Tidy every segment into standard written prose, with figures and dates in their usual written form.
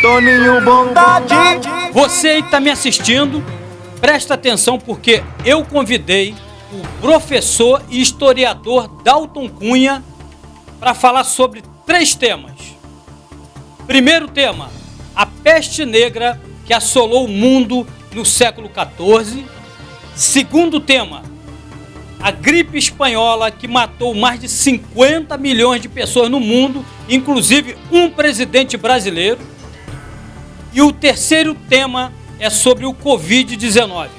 Toninho Bondade. Você aí que está me assistindo, presta atenção porque eu convidei o professor e historiador Dalton Cunha para falar sobre 3 temas. Primeiro tema, a peste negra que assolou o mundo no século XIV. Segundo tema, a gripe espanhola que matou mais de 50 milhões de pessoas no mundo, inclusive um presidente brasileiro. E o terceiro tema é sobre o Covid-19.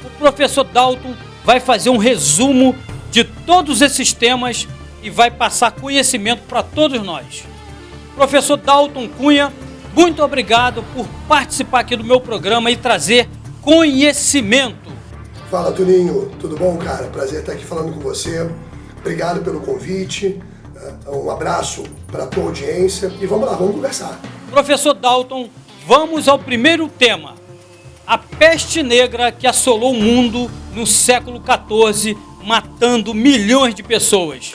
O professor Dalton vai fazer um resumo de todos esses temas e vai passar conhecimento para todos nós. Professor Dalton Cunha, muito obrigado por participar aqui do meu programa e trazer conhecimento. Fala, Toninho, tudo bom, cara? Prazer estar aqui falando com você. Obrigado pelo convite. Um abraço para a tua audiência e vamos lá, vamos conversar. Professor Dalton, vamos ao primeiro tema. A peste negra que assolou o mundo no século XIV, matando milhões de pessoas.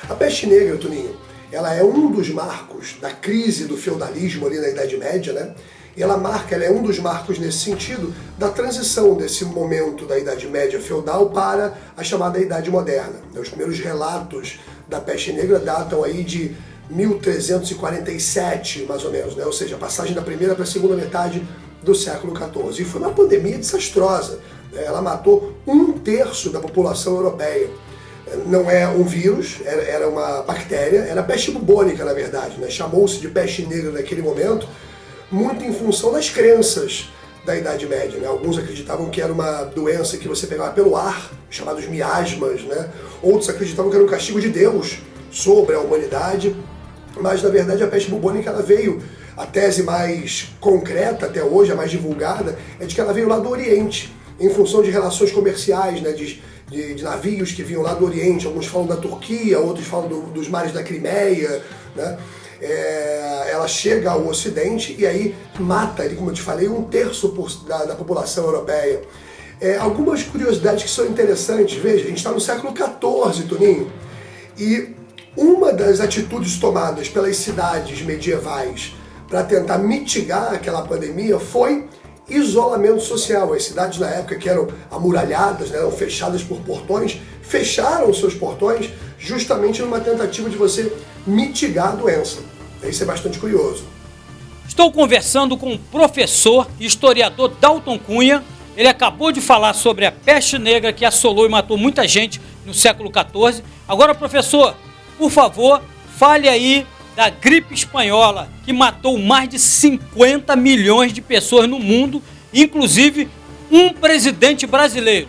A peste negra, Toninho, ela é um dos marcos da crise do feudalismo ali na Idade Média, né? E ela é um dos marcos nesse sentido da transição desse momento da Idade Média feudal para a chamada Idade Moderna. Os primeiros relatos da peste negra datam aí de 1347, mais ou menos, né? Ou seja, a passagem da primeira para a segunda metade do século XIV. E foi uma pandemia desastrosa, né? Ela matou 1/3 da população europeia. Não é um vírus, era uma bactéria, era peste bubônica, na verdade, né? Chamou-se de peste negra naquele momento, muito em função das crenças da Idade Média, né? Alguns acreditavam que era uma doença que você pegava pelo ar, chamados miasmas, né? Outros acreditavam que era um castigo de Deus sobre a humanidade, mas na verdade a peste bubônica ela veio, a tese mais concreta até hoje, a mais divulgada, é de que ela veio lá do Oriente, em função de relações comerciais, né? De navios que vinham lá do Oriente, alguns falam da Turquia, outros falam dos mares da Crimeia, né? Ela chega ao Ocidente e aí mata, como eu te falei, 1/3 da população europeia. Algumas curiosidades que são interessantes, veja, a gente está no século XIV, Toninho, e uma das atitudes tomadas pelas cidades medievais para tentar mitigar aquela pandemia foi isolamento social. As cidades na época que eram amuralhadas, né, eram fechadas por portões, fecharam seus portões justamente numa tentativa de você mitigar a doença. Isso é bastante curioso. Estou conversando com o professor e historiador Dalton Cunha. Ele acabou de falar sobre a peste negra que assolou e matou muita gente no século XIV. Agora, professor, por favor, fale aí da gripe espanhola que matou mais de 50 milhões de pessoas no mundo, inclusive um presidente brasileiro.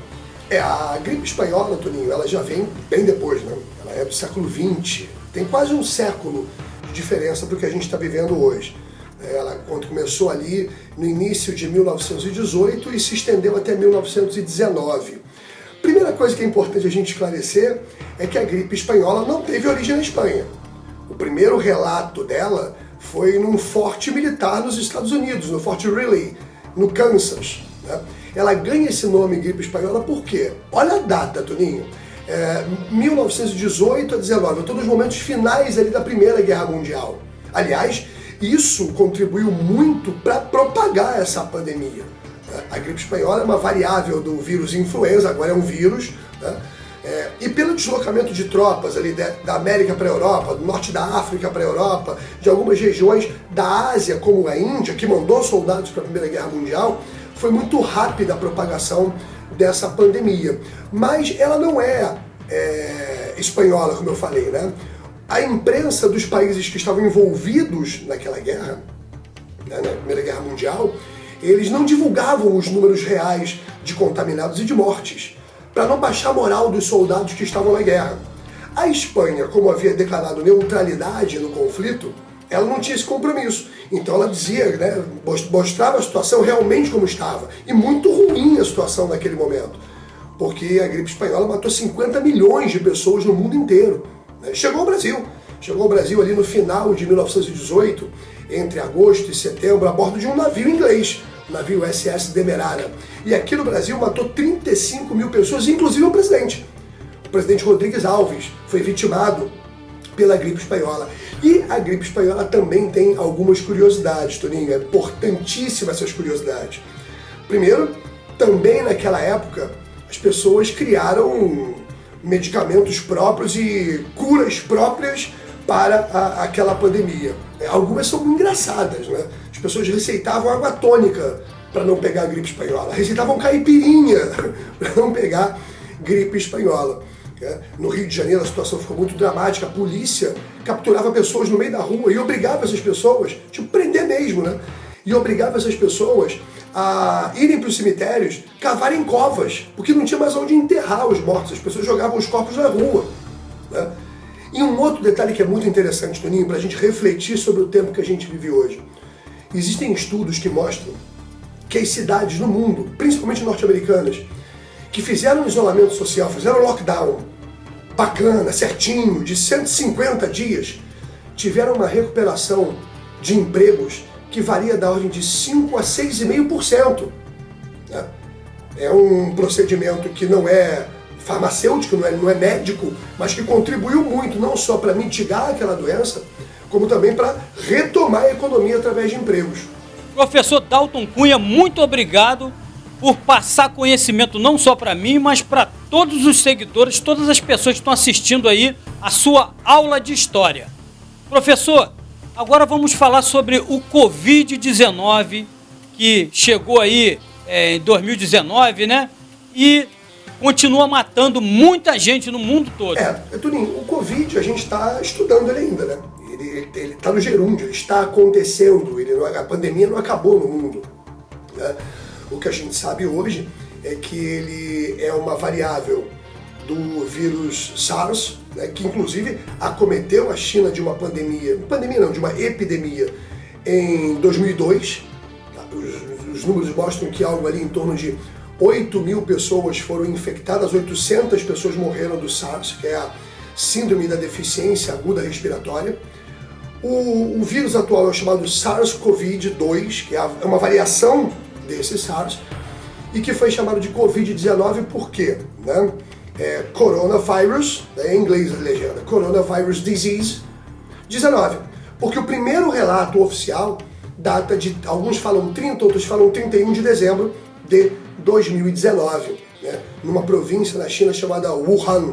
A gripe espanhola, Toninho, ela já vem bem depois, né? Ela é do século XX, tem quase um século de diferença do que a gente está vivendo hoje. Ela começou ali no início de 1918 e se estendeu até 1919. Primeira coisa que é importante a gente esclarecer é que a gripe espanhola não teve origem na Espanha. O primeiro relato dela foi num forte militar nos Estados Unidos, no Fort Riley, no Kansas, né? Ela ganha esse nome, gripe espanhola, por quê? Olha a data, Toninho. 1918 a 19, em todos os momentos finais ali da Primeira Guerra Mundial. Aliás, isso contribuiu muito para propagar essa pandemia. A gripe espanhola é uma variável do vírus influenza, agora é um vírus, né? E pelo deslocamento de tropas ali da América para a Europa, do norte da África para a Europa, de algumas regiões da Ásia, como a Índia, que mandou soldados para a Primeira Guerra Mundial, foi muito rápida a propagação dessa pandemia. Mas ela não é espanhola, como eu falei, né? A imprensa dos países que estavam envolvidos naquela guerra, né, na Primeira Guerra Mundial, eles não divulgavam os números reais de contaminados e de mortes, para não baixar a moral dos soldados que estavam na guerra. A Espanha, como havia declarado neutralidade no conflito, ela não tinha esse compromisso. Então ela dizia, né, mostrava a situação realmente como estava. E muito ruim a situação naquele momento. Porque a gripe espanhola matou 50 milhões de pessoas no mundo inteiro. Chegou ao Brasil. Chegou ao Brasil ali no final de 1918, entre agosto e setembro, a bordo de um navio inglês, o navio SS Demerara. E aqui no Brasil matou 35 mil pessoas, inclusive o presidente. O presidente Rodrigues Alves foi vitimado pela gripe espanhola. E a gripe espanhola também tem algumas curiosidades, Toninho, é importantíssima essas curiosidades. Primeiro, também naquela época, as pessoas criaram medicamentos próprios e curas próprias para aquela pandemia. Algumas são engraçadas, né? As pessoas receitavam água tônica para não pegar a gripe espanhola, receitavam caipirinha para não pegar gripe espanhola. No Rio de Janeiro a situação ficou muito dramática, a polícia capturava pessoas no meio da rua e obrigava essas pessoas, tipo prender mesmo, né? E obrigava essas pessoas a irem para os cemitérios, cavarem covas, porque não tinha mais onde enterrar os mortos, as pessoas jogavam os corpos na rua, né? E um outro detalhe que é muito interessante, Toninho, para a gente refletir sobre o tempo que a gente vive hoje. Existem estudos que mostram que as cidades no mundo, principalmente norte-americanas, que fizeram isolamento social, fizeram lockdown bacana, certinho, de 150 dias, tiveram uma recuperação de empregos que varia da ordem de 5 a 6,5%. Né? É um procedimento que não é farmacêutico, não é médico, mas que contribuiu muito, não só para mitigar aquela doença, como também para retomar a economia através de empregos. Professor Dalton Cunha, muito obrigado por passar conhecimento não só para mim, mas para todos os seguidores, todas as pessoas que estão assistindo aí a sua aula de história. Professor, agora vamos falar sobre o Covid-19, que chegou aí em 2019, né? E continua matando muita gente no mundo todo. Tuninho, o Covid a gente está estudando ele ainda, né? Ele está no gerúndio, ele está acontecendo, a pandemia não acabou no mundo, né? O que a gente sabe hoje é que ele é uma variável do vírus SARS, né, que inclusive acometeu a China de uma de uma epidemia em 2002. Os números mostram que algo ali em torno de 8.000 pessoas foram infectadas, 800 pessoas morreram do SARS, que é a síndrome da deficiência aguda respiratória. O vírus atual é o chamado SARS-CoV-2, que é uma variação desse SARS, e que foi chamado de Covid-19 por quê? Né? Coronavirus, em inglês a legenda, Coronavirus Disease 19, porque o primeiro relato oficial data de, alguns falam 30, outros falam 31 de dezembro de 2019, né? Numa província na China chamada Wuhan,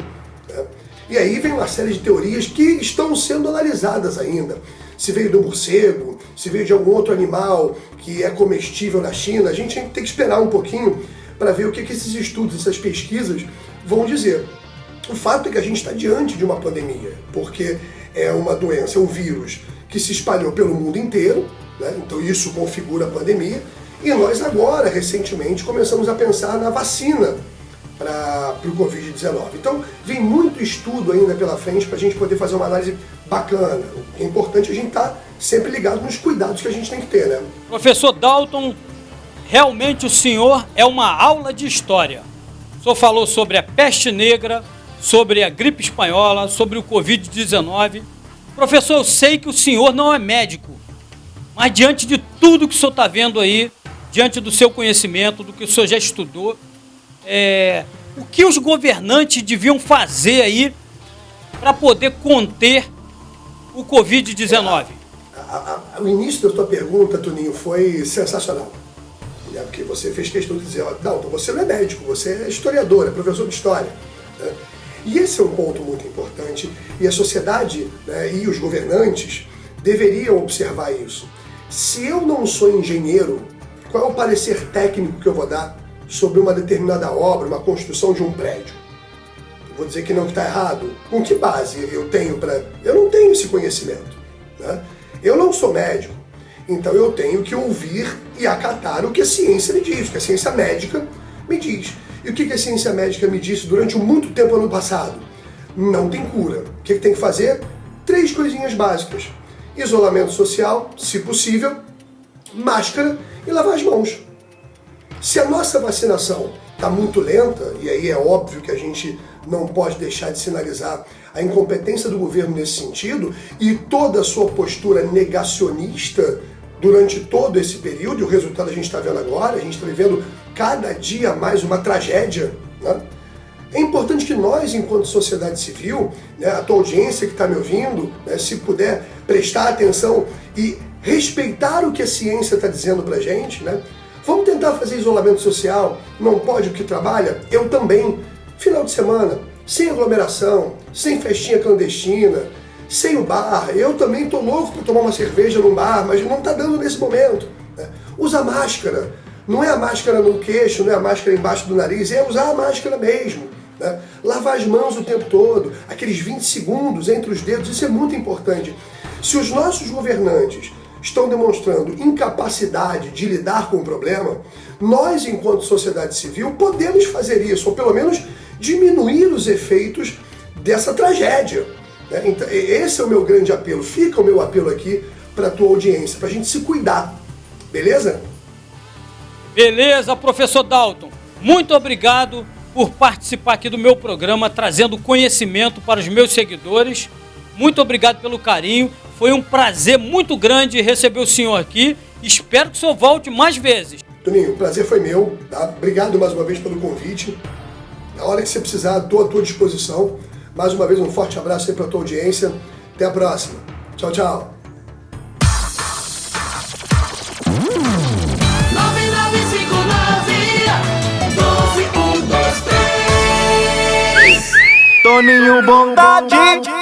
né? E aí vem uma série de teorias que estão sendo analisadas ainda. Se veio do morcego, se veio de algum outro animal que é comestível na China, a gente tem que esperar um pouquinho para ver o que esses estudos, essas pesquisas vão dizer. O fato é que a gente está diante de uma pandemia, porque é uma doença, é um vírus que se espalhou pelo mundo inteiro, né? Então isso configura a pandemia, e nós agora, recentemente, começamos a pensar na vacina para o Covid-19. Então, vem muito estudo ainda pela frente para a gente poder fazer uma análise bacana. É importante a gente estar sempre ligado nos cuidados que a gente tem que ter, né? Professor Dalton, realmente o senhor é uma aula de história. O senhor falou sobre a peste negra, sobre a gripe espanhola, sobre o Covid-19. Professor, eu sei que o senhor não é médico, mas diante de tudo que o senhor está vendo aí, diante do seu conhecimento, do que o senhor já estudou, o que os governantes deviam fazer aí para poder conter o Covid-19? O início da tua pergunta, Toninho, foi sensacional. Porque você fez questão de dizer, não, você não é médico, você é historiador, é professor de história, né? E esse é um ponto muito importante, e a sociedade, né, e os governantes deveriam observar isso. Se eu não sou engenheiro, qual é o parecer técnico que eu vou dar sobre uma determinada obra, uma construção de um prédio? Eu vou dizer que não, que está errado? Com que base eu tenho para... Eu não tenho esse conhecimento, né? Eu não sou médico, então eu tenho que ouvir e acatar o que a ciência me diz, o que a ciência médica me diz. E o que a ciência médica me disse durante muito tempo ano passado? Não tem cura. O que tem que fazer? 3 coisinhas básicas: isolamento social, se possível, máscara e lavar as mãos. Se a nossa vacinação está muito lenta, e aí é óbvio que a gente não pode deixar de sinalizar a incompetência do governo nesse sentido e toda a sua postura negacionista durante todo esse período, e o resultado a gente está vendo agora, a gente está vivendo cada dia mais uma tragédia, né? É importante que nós, enquanto sociedade civil, né, a tua audiência que está me ouvindo, né, se puder prestar atenção e respeitar o que a ciência está dizendo para a gente, né? Vamos tentar fazer isolamento social, não pode o que trabalha? Eu também. Final de semana, sem aglomeração, sem festinha clandestina, sem o bar. Eu também estou louco para tomar uma cerveja num bar, mas não está dando nesse momento. Né? Usa máscara. Não é a máscara no queixo, não é a máscara embaixo do nariz, é usar a máscara mesmo. Né? Lavar as mãos o tempo todo, aqueles 20 segundos entre os dedos, isso é muito importante. Se os nossos governantes estão demonstrando incapacidade de lidar com o problema, nós, enquanto sociedade civil, podemos fazer isso, ou pelo menos diminuir os efeitos dessa tragédia. Né? Então, esse é o meu grande apelo, fica o meu apelo aqui para a tua audiência, para a gente se cuidar, beleza? Beleza, professor Dalton, muito obrigado por participar aqui do meu programa, trazendo conhecimento para os meus seguidores. Muito obrigado pelo carinho, foi um prazer muito grande receber o senhor aqui, espero que o senhor volte mais vezes. Toninho, o prazer foi meu, tá? Obrigado mais uma vez pelo convite. Na hora que você precisar, estou à tua disposição. Mais uma vez, um forte abraço aí para a tua audiência. Até a próxima. Tchau, tchau. 9959 12 1 2 3 Toninho Bondade.